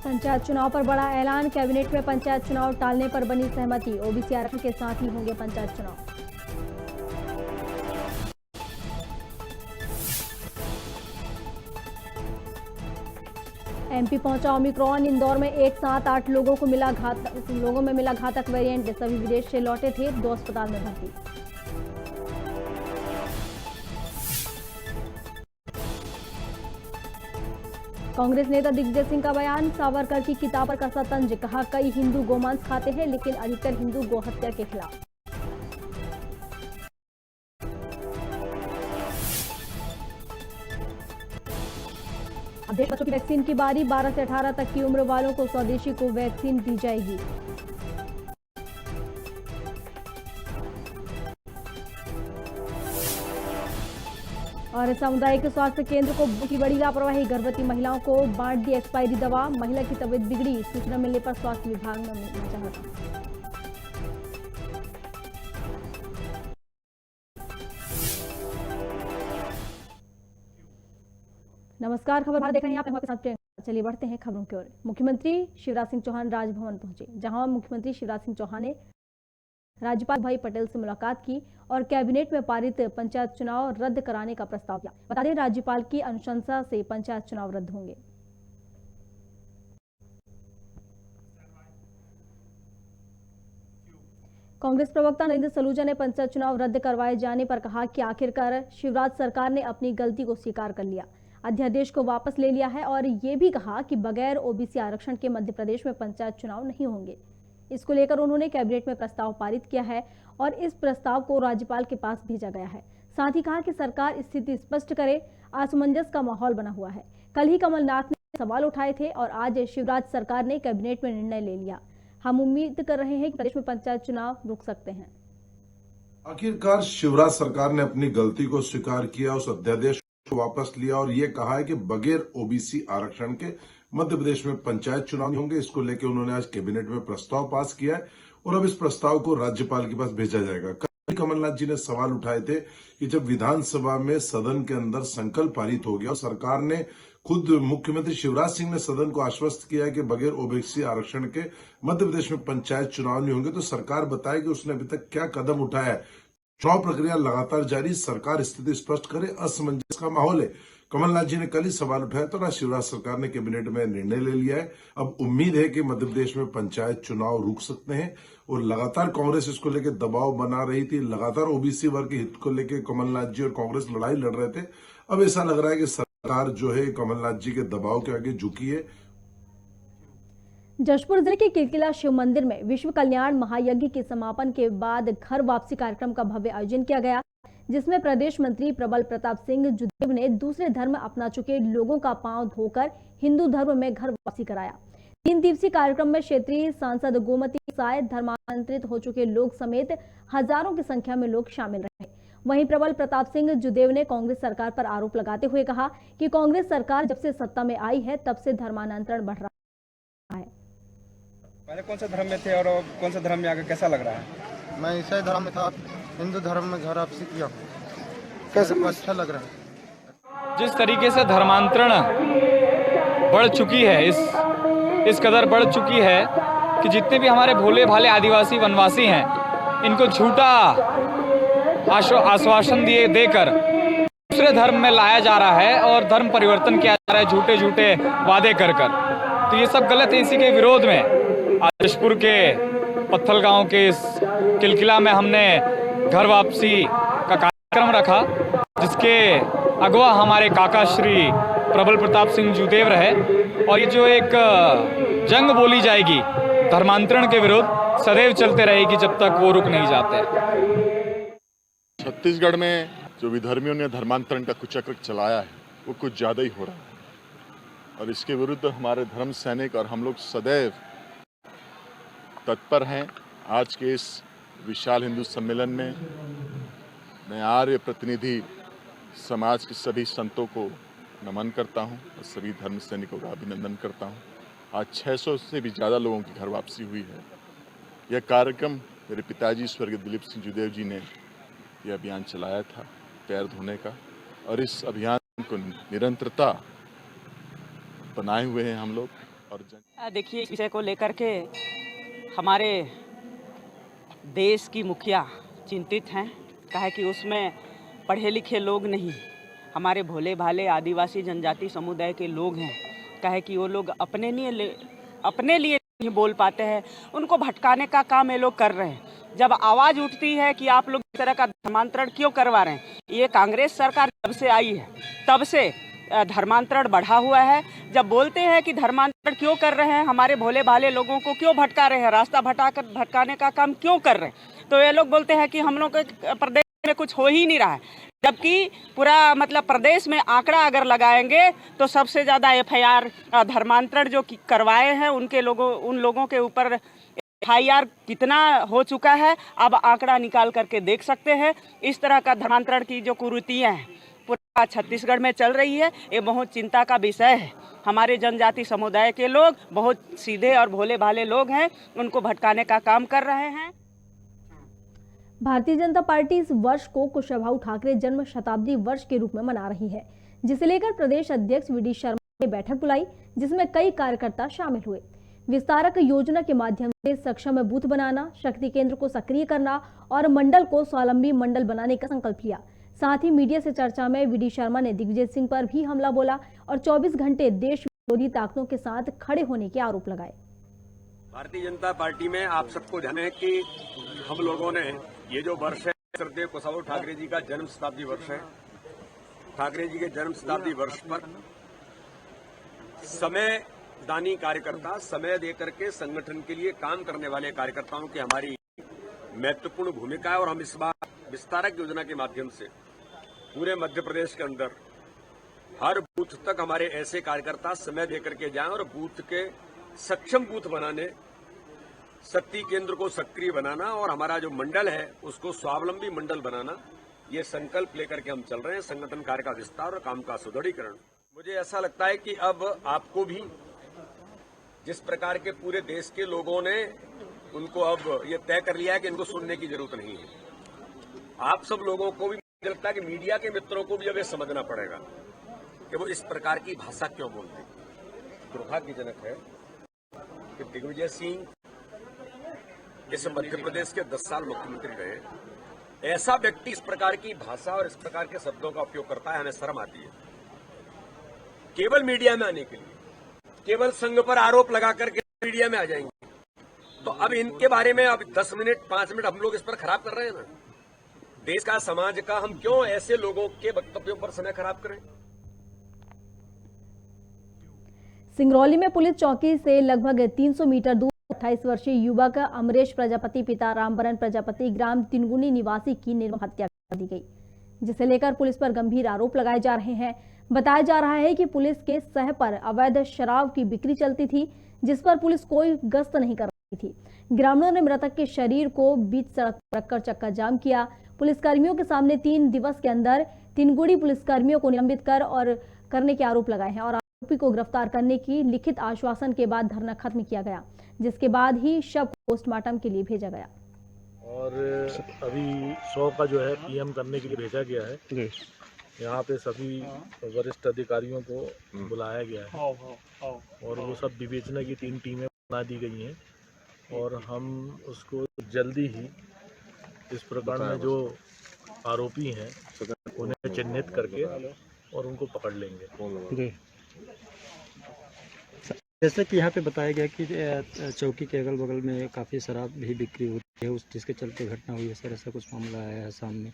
पंचायत चुनाव पर बड़ा ऐलान, कैबिनेट में पंचायत चुनाव टालने पर बनी सहमति। ओबीसी आरक्षण के साथ ही होंगे पंचायत चुनाव। एमपी पहुंचा ओमिक्रॉन, इंदौर में एक साथ 8 लोगों में मिला घातक वेरिएंट। सभी विदेश से लौटे थे, 2 अस्पताल में भर्ती। कांग्रेस नेता दिग्विजय सिंह का बयान, सावरकर की किताब पर कसा तंज। कहा, कई हिंदू गोमांस खाते हैं लेकिन अधिकतर हिंदू गोहत्या के खिलाफ। अब देश बच्चों की वैक्सीन की बारी, 12 से 18 तक की उम्र वालों को स्वदेशी को वैक्सीन दी जाएगी। और सामुदायिक स्वास्थ्य केंद्र की बड़ी लापरवाही, गर्भवती महिलाओं को बांट दी एक्सपायरी दवा। महिला की तबीयत बिगड़ी, सूचना मिलने पर स्वास्थ्य विभाग में मचा हड़कंप। नमस्कार, खबर भारत देख रहे हैं आप, हमारे साथ प्रियंका। चलिए बढ़ते हैं खबरों की ओर। मुख्यमंत्री शिवराज सिंह चौहान राजभवन पहुंचे, जहां मुख्यमंत्री शिवराज सिंह चौहान ने राज्यपाल भाई पटेल से मुलाकात की और कैबिनेट में पारित पंचायत चुनाव रद्द कराने का प्रस्ताव किया। बता दें, राज्यपाल की अनुशंसा से पंचायत चुनाव रद्द होंगे। कांग्रेस प्रवक्ता नरेंद्र सलूजा ने पंचायत चुनाव रद्द करवाए जाने पर कहा कि आखिरकार शिवराज सरकार ने अपनी गलती को स्वीकार कर लिया, अध्यादेश को वापस ले लिया है और ये भी कहा कि बगैर ओबीसी आरक्षण के मध्य प्रदेश में पंचायत चुनाव नहीं होंगे। इसको लेकर उन्होंने कैबिनेट में प्रस्ताव पारित किया है और इस प्रस्ताव को राज्यपाल के पास भेजा गया है। साथ ही कहा कि सरकार स्थिति स्पष्ट करे, असमंजस का माहौल बना हुआ है। कल ही कमलनाथ ने सवाल उठाए थे और आज शिवराज सरकार ने कैबिनेट में निर्णय ले लिया। हम उम्मीद कर रहे हैं कि प्रदेश में पंचायत चुनाव रुक सकते हैं। आखिरकार शिवराज सरकार ने अपनी गलती को स्वीकार किया, उस अध्यादेश को वापस लिया और ये कहा है कि बगैर ओबीसी आरक्षण के मध्य प्रदेश में पंचायत चुनाव होंगे। इसको लेकर उन्होंने आज कैबिनेट में प्रस्ताव पास किया है और अब इस प्रस्ताव को राज्यपाल के पास भेजा जाएगा। कल कमलनाथ जी ने सवाल उठाए थे कि जब विधानसभा में सदन के अंदर संकल्प पारित हो गया और सरकार ने खुद मुख्यमंत्री शिवराज सिंह ने सदन को आश्वस्त किया है कि बगैर ओबीसी आरक्षण के मध्य प्रदेश में पंचायत चुनाव नहीं होंगे, तो सरकार बताए कि उसने अभी तक क्या कदम उठाया है। चुनाव प्रक्रिया लगातार जारी, सरकार स्थिति स्पष्ट करे, असमंजस का माहौल है। कमलनाथ जी ने कल ही सवाल उठाया तो आज शिवराज सरकार ने कैबिनेट में निर्णय ले लिया है। अब उम्मीद है कि मध्य प्रदेश में पंचायत चुनाव रुक सकते हैं और लगातार कांग्रेस इसको लेकर दबाव बना रही थी, लगातार ओबीसी वर्ग के हित को लेकर कमलनाथ जी और कांग्रेस लड़ाई लड़ रहे थे। अब ऐसा लग रहा है कि सरकार जो है कमलनाथ जी के दबाव के आगे झुकी है। जशपुर जिले के किलकिला शिव मंदिर में विश्व कल्याण महायज्ञ के समापन के बाद घर वापसी कार्यक्रम का भव्य आयोजन किया गया, जिसमें प्रदेश मंत्री प्रबल प्रताप सिंह जुदेव ने दूसरे धर्म अपना चुके लोगों का पांव धोकर हिंदू धर्म में घर वापसी कराया। 3 दिवसीय कार्यक्रम में क्षेत्रीय सांसद गोमती साय, धर्मांतरित हो चुके लोग समेत हजारों की संख्या में लोग शामिल रहे। वहीं प्रबल प्रताप सिंह जुदेव ने कांग्रेस सरकार पर आरोप लगाते हुए कहा कि कांग्रेस सरकार जब से सत्ता में आई है तब से धर्मांतरण बढ़ रहा है। पहले कौन सा धर्म में थे और कौन सा धर्म में आकर कैसा लग रहा है? मैं ईसाई धर्म में था, हिंदू धर्म में घर वापसी किया, कैसा अच्छा लग रहा है। जिस तरीके से धर्मांतरण बढ़ चुकी है, इस कदर बढ़ चुकी है कि जितने भी हमारे भोले भाले आदिवासी वनवासी हैं, इनको झूठा आश्वासन देकर दूसरे धर्म में लाया जा रहा है और धर्म परिवर्तन किया जा रहा है झूठे झूठे वादे कर। तो ये सब गलत है। इसी के विरोध में जशपुर के पत्थल गांव के इस किलकिला में हमने घर वापसी का कार्यक्रम रखा, जिसके अगवा हमारे काका श्री प्रबल प्रताप सिंह जुदेव रहे। और ये जो एक जंग बोली जाएगी धर्मांतरण के विरुद्ध, सदैव चलते रहेगी जब तक वो रुक नहीं जाते। छत्तीसगढ़ में जो विधर्मियों ने धर्मांतरण का कुचक्र चलाया है वो कुछ ज़्यादा ही हो रहा है और इसके विरुद्ध हमारे धर्म सैनिक और हम लोग सदैव तत्पर हैं। आज के इस विशाल हिंदू सम्मेलन में मैं आर्य प्रतिनिधि समाज के सभी संतों को नमन करता हूं और सभी धर्म सैनिकों का अभिनंदन करता हूं। आज 600 से भी ज़्यादा लोगों की घर वापसी हुई है। यह कार्यक्रम मेरे पिताजी स्वर्गीय दिलीप सिंह जुदेव जी ने यह अभियान चलाया था पैर धोने का, और इस अभियान को निरंतरता बनाए हुए हैं हम लोग। और देखिए, इस विषय को लेकर के हमारे देश की मुखिया चिंतित हैं। कहा कि उसमें पढ़े लिखे लोग नहीं, हमारे भोले भाले आदिवासी जनजाति समुदाय के लोग हैं। कहा कि वो लोग अपने लिए नहीं बोल पाते हैं, उनको भटकाने का काम ये लोग कर रहे हैं। जब आवाज़ उठती है कि आप लोग इस तरह का धर्मांतरण क्यों करवा रहे हैं, ये कांग्रेस सरकार जब से आई है तब से धर्मांतरण बढ़ा हुआ है। जब बोलते हैं कि धर्मांतरण क्यों कर रहे हैं, हमारे भोले भाले लोगों को क्यों भटका रहे हैं, रास्ता भटकाने का काम क्यों कर रहे हैं, तो ये लोग बोलते हैं कि हम लोग के प्रदेश में कुछ हो ही नहीं रहा है। जबकि पूरा मतलब प्रदेश में आंकड़ा अगर लगाएंगे तो सबसे ज़्यादा FIR धर्मांतरण जो करवाए हैं उन लोगों के ऊपर FIR कितना हो चुका है, अब आंकड़ा निकाल करके देख सकते हैं। इस तरह का धर्मांतरण की जो कुरीतियाँ हैं पूरा छत्तीसगढ़ में चल रही है, ये बहुत चिंता का विषय है। हमारे जनजाति समुदाय के लोग बहुत सीधे और भोले भाले लोग हैं, उनको भटकाने का काम कर रहे हैं। भारतीय जनता पार्टी इस वर्ष को कुशाभाऊ ठाकरे जन्म शताब्दी वर्ष के रूप में मना रही है, जिसे लेकर प्रदेश अध्यक्ष VD शर्मा ने बैठक बुलाई, जिसमें कई कार्यकर्ता शामिल हुए। विस्तारक योजना के माध्यम से सक्षम बूथ बनाना, शक्ति केंद्र को सक्रिय करना और मंडल को स्वावलंबी मंडल बनाने का संकल्प लिया। साथ ही मीडिया से चर्चा में VD शर्मा ने दिग्विजय सिंह पर भी हमला बोला और 24 घंटे देश विरोधी ताकतों के साथ खड़े होने के आरोप लगाए। भारतीय जनता पार्टी में आप सबको ध्यान है कि हम लोगों ने ये जो वर्ष है, श्रद्धेय कुशाभाऊ ठाकरे जी का जन्म शताब्दी वर्ष है। ठाकरे जी के जन्म शताब्दी वर्ष पर समयदानी कार्यकर्ता, समय देकर के संगठन के लिए काम करने वाले कार्यकर्ताओं की हमारी महत्वपूर्ण भूमिका है। और हम इस बार विस्तारक योजना के माध्यम से पूरे मध्य प्रदेश के अंदर हर बूथ तक हमारे ऐसे कार्यकर्ता समय देकर के जाएं और बूथ के सक्षम बूथ बनाने, शक्ति केंद्र को सक्रिय बनाना और हमारा जो मंडल है उसको स्वावलंबी मंडल बनाना, ये संकल्प लेकर के हम चल रहे हैं। संगठन कार्य का विस्तार और काम का सुदृढ़ीकरण। मुझे ऐसा लगता है कि अब आपको भी जिस प्रकार के पूरे देश के लोगों ने उनको अब ये तय कर लिया है कि इनको सुनने की जरूरत नहीं है, आप सब लोगों को भी मुझे लगता है कि मीडिया के मित्रों को भी अब ये समझना पड़ेगा कि वो इस प्रकार की भाषा क्यों बोलते हैं। दुर्भाग्यजनक है कि दिग्विजय सिंह इस मध्य प्रदेश के 10 साल मुख्यमंत्री रहे, ऐसा व्यक्ति इस प्रकार की भाषा और इस प्रकार के शब्दों का उपयोग करता है, हमें शर्म आती है। केवल मीडिया में आने के लिए, केवल संघ पर आरोप लगा करके मीडिया में आ जाएंगे, तो अब इनके बारे में अब 10 मिनट 5 मिनट हम लोग इस पर खराब कर रहे हैं ना। देश का, समाज का, हम क्यों ऐसे लोगों के वक्तव्यों पर समय खराब करें। सिंगरौली में पुलिस चौकी से लगभग 300 मीटर दूर 28 वर्षीय युवक अमरेश प्रजापति पिता रामबरन प्रजापति ग्राम तिनगुनी निवासी की निर्मम हत्या कर दी गई, जिसे लेकर पुलिस पर गंभीर आरोप लगाए जा रहे हैं। बताया जा रहा है कि पुलिस के सह पर अवैध शराब की बिक्री चलती थी, जिस पर पुलिस कोई गश्त नहीं कर रही थी। ग्रामीणों ने मृतक के शरीर को बीच सड़क पर रखकर चक्का जाम किया। पुलिसकर्मियों के सामने 3 दिवस के अंदर तिनगुड़ी पुलिसकर्मियों को निलंबित करने के आरोप लगाए हैं और आरोपी को गिरफ्तार करने की लिखित आश्वासन के बाद धरना खत्म किया गया, जिसके बाद ही शव पोस्टमार्टम के लिए भेजा गया। और अभी 100 का जो है PM करने के लिए भेजा गया है। यहाँ पे सभी वरिष्ठ अधिकारियों को बुलाया गया है और वो सब विवेचना की 3 टीमें बना दी गई हैं और हम उसको जल्दी ही इस प्रकार में जो आरोपी हैं उन्हें चिन्हित करके और उनको पकड़ लेंगे। जैसे कि यहाँ पे बताया गया कि चौकी के अगल बगल में काफ़ी शराब भी बिक्री होती है, जिसके चलते घटना हुई है सर, ऐसा कुछ मामला आया है सामने?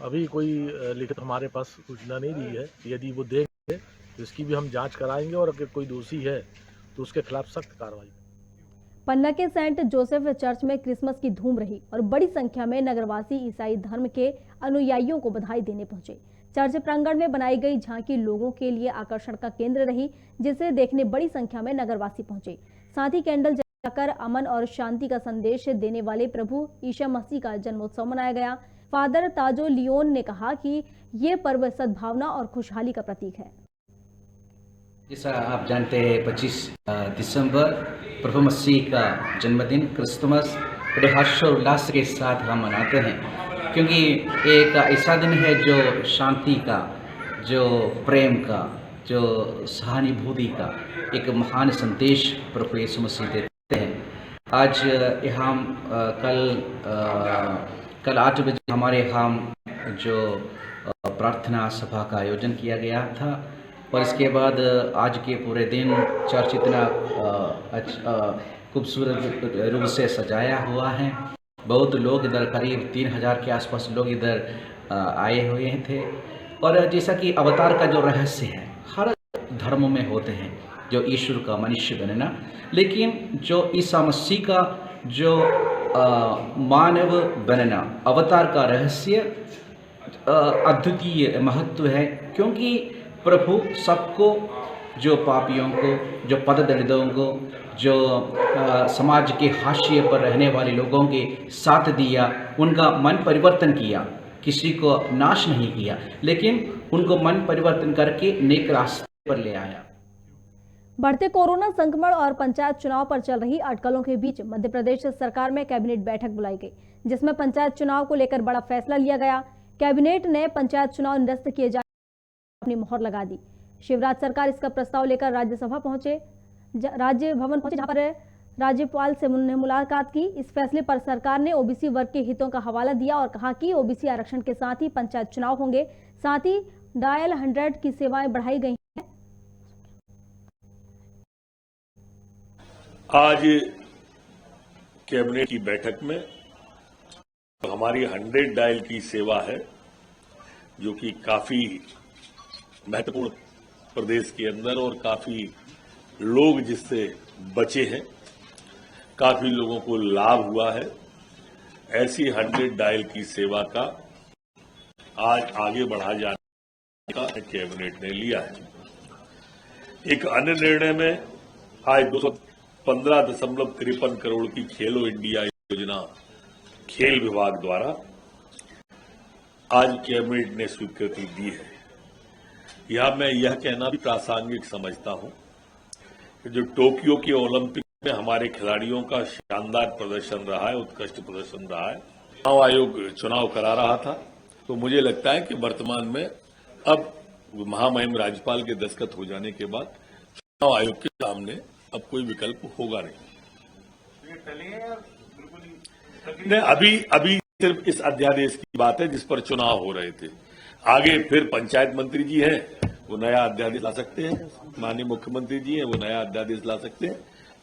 अभी कोई लिखित हमारे पास सूचना नहीं दी है। यदि वो देंगे तो इसकी भी हम जांच कराएंगे और अगर कोई दोषी है तो उसके खिलाफ सख्त कार्रवाई। पन्ना के सेंट जोसेफ चर्च में क्रिसमस की धूम रही और बड़ी संख्या में नगरवासी ईसाई धर्म के अनुयायियों को बधाई देने पहुंचे। चर्च प्रांगण में बनाई गई झांकी लोगों के लिए आकर्षण का केंद्र रही, जिसे देखने बड़ी संख्या में नगरवासी पहुंचे। साथ ही कैंडल जलाकर अमन और शांति का संदेश देने वाले प्रभु ईसा मसीह का जन्मोत्सव मनाया गया। फादर ताजो लियोन ने कहा कि ये पर्व सद्भावना और खुशहाली का प्रतीक है। जैसा आप जानते हैं 25 दिसंबर प्रभु मसीह का जन्मदिन क्रिसमस बड़े हर्षोल्लास के साथ हम मनाते हैं, क्योंकि एक ऐसा दिन है जो शांति का, जो प्रेम का, जो सहानुभूति का एक महान संदेश प्रभु यीशु मसीह देते हैं। आज यहाँ कल 8 बजे हमारे यहाँ जो प्रार्थना सभा का आयोजन किया गया था और इसके बाद आज के पूरे दिन चर्च इतना खूबसूरत रूप से सजाया हुआ है। बहुत लोग इधर करीब 3000 के आसपास लोग इधर आए हुए थे। और जैसा कि अवतार का जो रहस्य है हर धर्म में होते हैं, जो ईश्वर का मनुष्य बनना, लेकिन जो ईसा मसीह का जो मानव बनना, अवतार का रहस्य अद्वितीय महत्व है, क्योंकि प्रभु सबको, जो पापियों को, जो पददलितों को, जो समाज के हाशिए पर रहने वाले लोगों के साथ दिया, उनका मन परिवर्तन किया, किसी को नाश नहीं किया, लेकिन उनको मन परिवर्तन करके नेक रास्ते पर ले आया। बढ़ते कोरोना संक्रमण और पंचायत चुनाव पर चल रही अटकलों के बीच मध्य प्रदेश सरकार में कैबिनेट बैठक बुलाई गई, जिसमें पंचायत चुनाव को लेकर बड़ा फैसला लिया गया। कैबिनेट ने पंचायत चुनाव निरस्त किए जाने पर अपनी मोहर लगा दी। शिवराज सरकार इसका प्रस्ताव लेकर राज्य भवन पहुंचे, जहां पर राज्यपाल से मुलाकात की। इस फैसले पर सरकार ने ओबीसी वर्ग के हितों का हवाला दिया और कहा कि ओबीसी आरक्षण के साथ ही पंचायत चुनाव होंगे, साथ ही डायल 100 की सेवाएं बढ़ाई गई हैं। आज कैबिनेट की बैठक में हमारी 100 डायल की सेवा है, जो कि काफी महत्वपूर्ण प्रदेश के अंदर और काफी लोग जिससे बचे हैं, काफी लोगों को लाभ हुआ है। ऐसी 100 डायल की सेवा का आज आगे बढ़ा जाने का कैबिनेट ने लिया है। एक अन्य निर्णय में आज 215.53 करोड़ की खेलो इंडिया योजना खेल विभाग द्वारा आज कैबिनेट ने स्वीकृति दी है। यहां मैं यह कहना भी प्रासंगिक समझता हूं कि जो टोक्यो के ओलंपिक में हमारे खिलाड़ियों का शानदार प्रदर्शन रहा है, उत्कृष्ट प्रदर्शन रहा है, चुनाव आयोग चुनाव करा रहा था, तो मुझे लगता है कि वर्तमान में अब महामहिम राज्यपाल के दस्तखत हो जाने के बाद चुनाव आयोग के सामने अब कोई विकल्प होगा नहीं। अभी सिर्फ इस अध्यादेश की बात है जिस पर चुनाव हो रहे थे। आगे फिर पंचायत मंत्री जी हैं, वो नया अध्यादेश ला सकते हैं, माननीय मुख्यमंत्री जी हैं, वो नया अध्यादेश ला सकते हैं,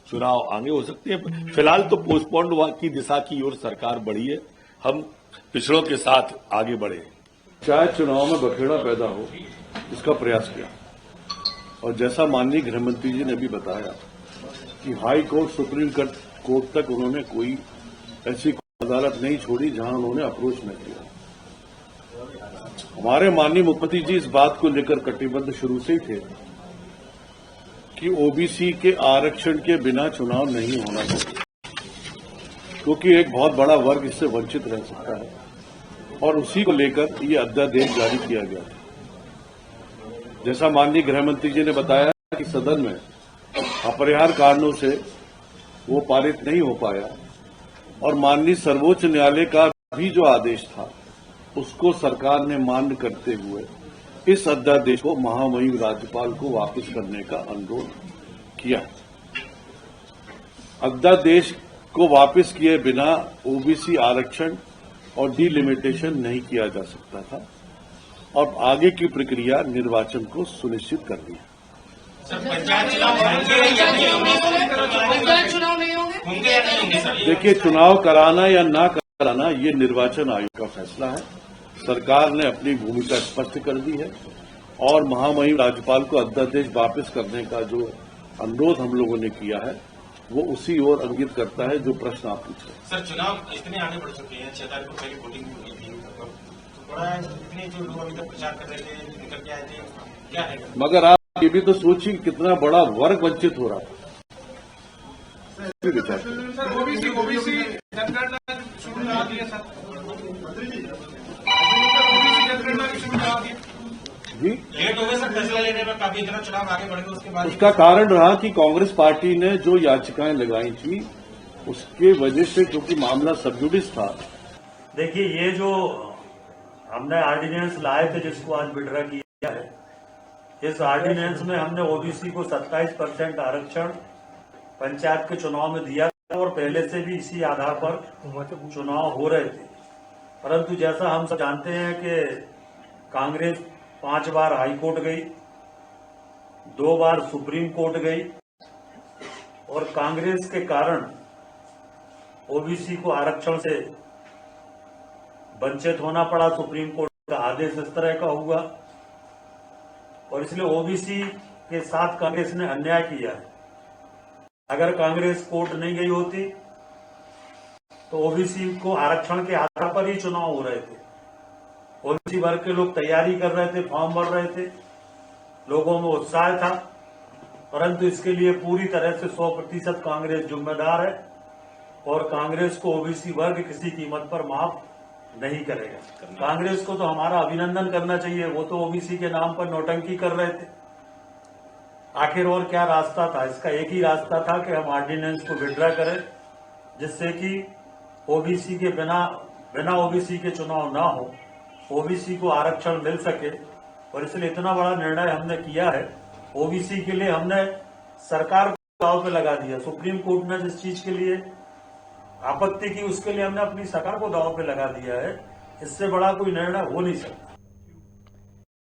चुनाव आगे हो सकते हैं। फिलहाल तो पोस्टपोन्ड की दिशा की ओर सरकार बढ़ी है, हम पिछड़ों के साथ आगे बढ़े। पंचायत चुनाव में बखेड़ा पैदा हो, इसका प्रयास किया। और जैसा माननीय गृह मंत्री जी ने भी बताया कि हाई कोर्ट, सुप्रीम कोर्ट तक उन्होंने कोई ऐसी अदालत नहीं छोड़ी जहां उन्होंने अप्रोच न किया। हमारे माननीय मुख्यमंत्री जी इस बात को लेकर कटिबद्ध शुरू से ही थे कि ओबीसी के आरक्षण के बिना चुनाव नहीं होना चाहिए, क्योंकि एक बहुत बड़ा वर्ग इससे वंचित रह सकता है, और उसी को लेकर ये अध्यादेश जारी किया गया। जैसा माननीय गृह मंत्री जी ने बताया कि सदन में अपरिहार्य कारणों से वो पारित नहीं हो पाया, और माननीय सर्वोच्च न्यायालय का भी जो आदेश था उसको सरकार ने मान्य करते हुए इस अध्यादेश को महामहिम राज्यपाल को वापस करने का अनुरोध किया। अध्यादेश को वापस किए बिना ओबीसी आरक्षण और डिलिमिटेशन नहीं किया जा सकता था, और आगे की प्रक्रिया निर्वाचन को सुनिश्चित कर दी। देखिए, चुनाव कराना या ना कराना ये निर्वाचन आयोग का फैसला है। सरकार ने अपनी भूमिका स्पष्ट कर दी है, और महामहिम राज्यपाल को अध्यादेश वापस करने का जो अनुरोध हम लोगों ने किया है वो उसी ओर इंगित करता है जो प्रश्न आप पूछे। सर, चुनाव इतने आगे बढ़ चुके हैं, 6 तारीख को पहले वोटिंग भी हुई थी, तो थोड़ा इतने जो लोग अभी तक प्रचार कर रहे थे, निकल के आए थे, क्या है? मगर आप ये भी तो सोचिए कितना बड़ा वर्ग वंचित हो रहा है। ओबीसी जनगणना शुरू करा दी है सर, जी लेट हो गए सर फैसला लेने में, काफी इतना चुनाव आगे बढ़ गए उसके बाद। उसका कारण रहा कि कांग्रेस पार्टी ने जो याचिकाएं लगाई थी उसके वजह से, क्योंकि मामला सब जुडिस था। देखिए, ये जो हमने ऑर्डिनेंस लाए थे जिसको आज विड्रा किया है, इस ऑर्डिनेंस में हमने ओबीसी को 27% आरक्षण पंचायत के चुनाव में दिया और पहले से भी इसी आधार पर चुनाव हो रहे थे। परंतु जैसा हम सब जानते हैं कि कांग्रेस 5 बार हाई कोर्ट गई, 2 बार सुप्रीम कोर्ट गई और कांग्रेस के कारण ओबीसी को आरक्षण से वंचित होना पड़ा। सुप्रीम कोर्ट का आदेश इस तरह का हुआ और इसलिए ओबीसी के साथ कांग्रेस ने अन्याय किया है। अगर कांग्रेस कोर्ट नहीं गई होती तो ओबीसी को आरक्षण के आधार पर ही चुनाव हो रहे थे। ओबीसी वर्ग के लोग तैयारी कर रहे थे, फॉर्म भर रहे थे, लोगों में उत्साह था, परंतु इसके लिए पूरी तरह से 100% कांग्रेस जिम्मेदार है और कांग्रेस को ओबीसी वर्ग किसी कीमत पर माफ नहीं करेगा। कांग्रेस को तो हमारा अभिनंदन करना चाहिए, वो तो ओबीसी के नाम पर नौटंकी कर रहे थे। आखिर और क्या रास्ता था? इसका एक ही रास्ता था कि हम ऑर्डिनेंस को विड्रा करें, जिससे कि ओबीसी के बिना ओबीसी के चुनाव ना हो, ओबीसी को आरक्षण मिल सके। और इसलिए इतना बड़ा निर्णय हमने किया है। ओबीसी के लिए हमने सरकार को दांव पे लगा दिया। सुप्रीम कोर्ट ने जिस चीज के लिए आपत्ति की उसके लिए हमने अपनी सरकार को दांव पे लगा दिया है। इससे बड़ा कोई निर्णय हो नहीं सकता।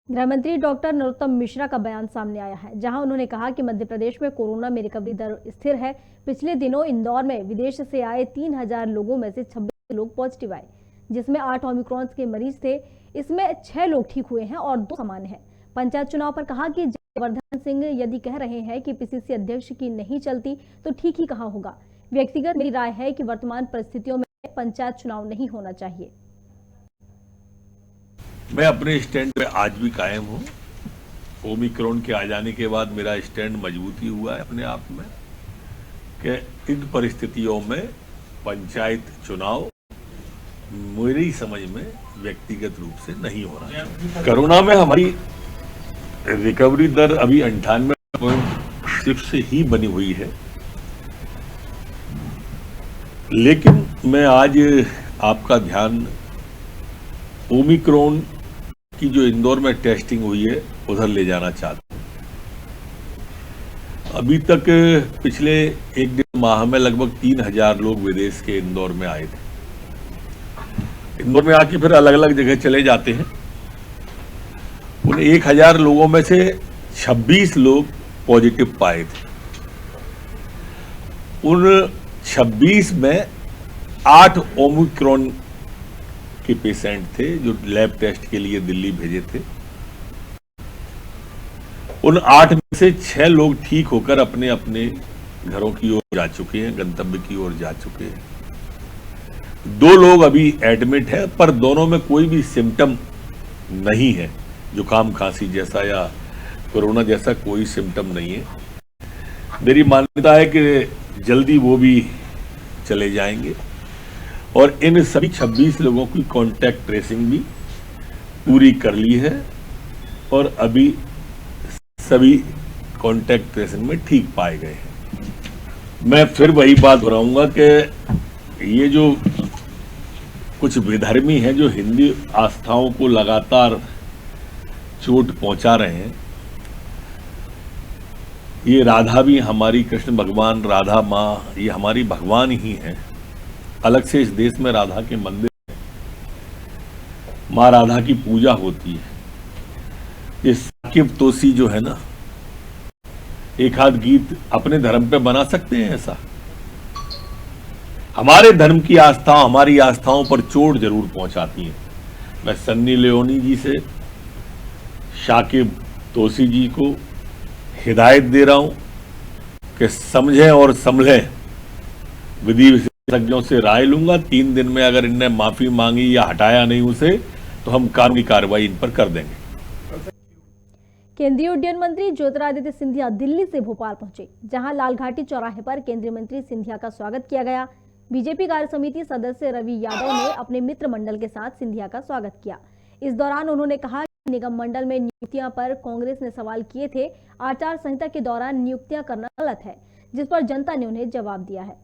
गृह मंत्री डॉक्टर नरोत्तम मिश्रा का बयान सामने आया है, जहां उन्होंने कहा कि मध्य प्रदेश में कोरोना में रिकवरी दर स्थिर है। पिछले दिनों इंदौर में विदेश से आए 3000 लोगों में से 26 लोग पॉजिटिव आए, जिसमें 8 ओमिक्रॉन के मरीज थे। इसमें 6 लोग ठीक हुए हैं और 2 सामान्य हैं। पंचायत चुनाव पर कहा कि जयवर्धन सिंह यदि कह रहे हैं कि पीसीसी अध्यक्ष की नहीं चलती तो ठीक ही कहा होगा। व्यक्तिगत मेरी राय है कि वर्तमान परिस्थितियों में पंचायत चुनाव नहीं होना चाहिए। मैं अपने स्टैंड पे आज भी कायम हूँ। ओमिक्रॉन के आ जाने के बाद मेरा स्टैंड मजबूती हुआ है अपने आप में कि इन परिस्थितियों में पंचायत चुनाव मेरी समझ में व्यक्तिगत रूप से नहीं होना चाहिए। कोरोना में हमारी रिकवरी दर अभी 98.6 ही बनी हुई है, लेकिन मैं आज आपका ध्यान ओमिक्रॉन की जो इंदौर में टेस्टिंग हुई है उधर ले जाना चाहता हूं। अभी तक पिछले 1-1.5 माह में लगभग 3000 लोग विदेश के इंदौर में आए थे। इंदौर में आके फिर अलग अलग जगह चले जाते हैं। उन 1000 लोगों में से 26 लोग पॉजिटिव पाए थे। उन 26 में 8 ओमिक्रॉन के पेशेंट थे जो लैब टेस्ट के लिए दिल्ली भेजे थे। उन 8 में से 6 लोग ठीक होकर अपने अपने घरों की ओर जा चुके हैं, गंतव्य की ओर जा चुके हैं। 2 लोग अभी एडमिट है, पर दोनों में कोई भी सिम्टम नहीं है, जुकाम खांसी जैसा या कोरोना जैसा कोई सिम्टम नहीं है। मेरी मान्यता है कि जल्दी वो भी चले जाएंगे और इन सभी 26 लोगों की कॉन्टैक्ट ट्रेसिंग भी पूरी कर ली है और अभी सभी कॉन्टैक्ट ट्रेसिंग में ठीक पाए गए हैं। मैं फिर वही बात दोहराऊंगा कि ये जो कुछ विधर्मी हैं जो हिंदी आस्थाओं को लगातार चोट पहुंचा रहे हैं, ये राधा भी हमारी, कृष्ण भगवान, राधा माँ, ये हमारी भगवान ही हैं। अलग से इस देश में राधा के मंदिर, माँ राधा की पूजा होती है। ये साकिब तोसी जो है ना, एक आध गीत अपने धर्म पे बना सकते हैं ऐसा? हमारे धर्म की आस्था हमारी आस्थाओं पर चोट जरूर पहुंचाती है। मैं सन्नी लियोनी जी से साकिब तोसी जी को हिदायत दे रहा हूं कि समझें और संभलें। विधि विशेषज्ञों से राय लूंगा। 3 दिन में अगर इनने माफी मांगी या हटाया नहीं उसे, तो हम कानूनी कार्रवाई इन पर कर देंगे। केंद्रीय उड्डयन मंत्री ज्योतिरादित्य सिंधिया दिल्ली से भोपाल पहुंचे, जहां लालघाटी चौराहे पर केंद्रीय मंत्री सिंधिया का स्वागत किया गया। बीजेपी कार्य समिति सदस्य रवि यादव ने अपने मित्र मंडल के साथ सिंधिया का स्वागत किया। इस दौरान उन्होंने कहा कि निगम मंडल में नियुक्तियां पर कांग्रेस ने सवाल किए थे। आचार संहिता के दौरान नियुक्तियां करना गलत है, जिस पर जनता ने उन्हें जवाब दिया है।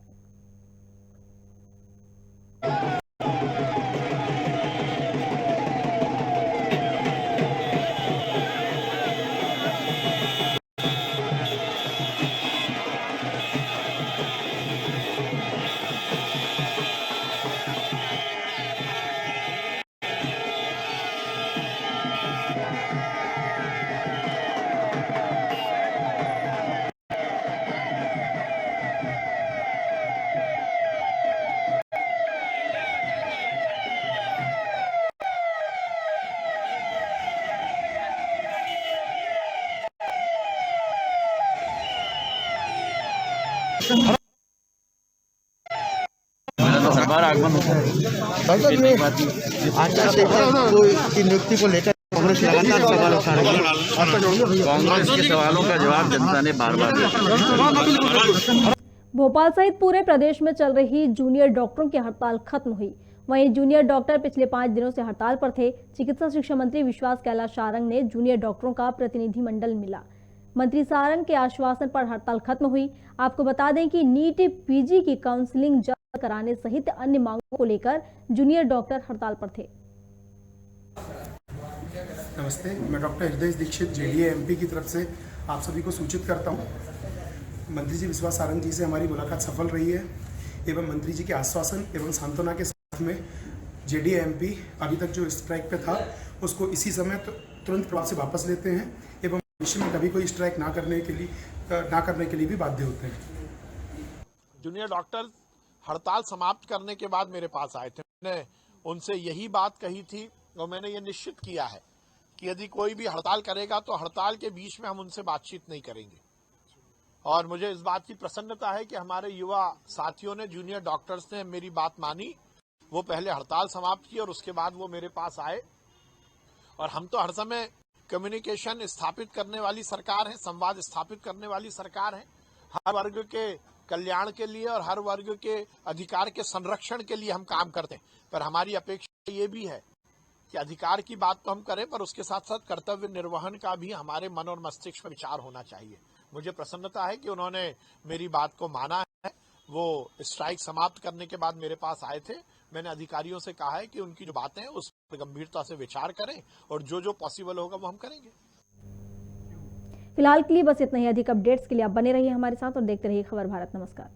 आचार संहिता की नियुक्ति को लेकर कांग्रेस लगातार सवाल उठा रही है। कांग्रेस के सवालों का जवाब जनता ने बार बार दिया। भोपाल सहित पूरे प्रदेश में चल रही जूनियर डॉक्टरों की हड़ताल खत्म हुई। वहीं जूनियर डॉक्टर पिछले 5 दिनों से हड़ताल पर थे। चिकित्सा शिक्षा मंत्री विश्वास कैलाश सारंग ने जूनियर डॉक्टरों का प्रतिनिधिमंडल मिला। मंत्री सारंग के आश्वासन पर हड़ताल खत्म हुई। आपको बता दें कि नीट पीजी की काउंसलिंग जल्द कराने सहित अन्य मांगों को लेकर जूनियर डॉक्टर हड़ताल पर थे। नमस्ते, मैं डॉक्टर हृदय दीक्षित जेडीए एमपी की तरफ से आप सभी को सूचित करता हूं। मंत्री जी विश्वास सारंग जी से हमारी मुलाकात सफल रही है एवं मंत्री जी के आश्वासन एवं सांत्वना के साथ में जेडीए एमपी अभी तक जो स्ट्राइक पे था उसको इसी समय तुरंत प्रभाव से वापस लेते हैं एवं भविष्य में कभी कोई स्ट्राइक ना करने के लिए भी बाध्य होते हैं। जूनियर डॉक्टर हड़ताल समाप्त करने के बाद मेरे पास आए थे। मैंने उनसे यही बात कही थी और मैंने ये निश्चित किया है कि यदि कोई भी हड़ताल करेगा तो हड़ताल के बीच में हम उनसे बातचीत नहीं करेंगे। और मुझे इस बात की प्रसन्नता है कि हमारे युवा साथियों ने, जूनियर डॉक्टर्स ने मेरी बात मानी। वो पहले हड़ताल समाप्त की और उसके बाद वो मेरे पास आए। और हम तो हर समय कम्युनिकेशन स्थापित करने वाली सरकार है, संवाद स्थापित करने वाली सरकार है। हर वर्ग के कल्याण के लिए और हर वर्ग के अधिकार के संरक्षण के लिए हम काम करते हैं। पर हमारी अपेक्षा ये भी है कि अधिकार की बात तो हम करें, पर उसके साथ साथ कर्तव्य निर्वहन का भी हमारे मन और मस्तिष्क में विचार होना चाहिए। मुझे प्रसन्नता है कि उन्होंने मेरी बात को माना है। वो स्ट्राइक समाप्त करने के बाद मेरे पास आए थे। मैंने अधिकारियों से कहा है कि उनकी जो बातें हैं उस पर गंभीरता से विचार करें और जो पॉसिबल होगा वो हम करेंगे। फिलहाल के लिए बस इतना ही। अधिक अपडेट्स के लिए आप बने रहिए हमारे साथ और देखते रहिए खबर भारत। नमस्कार।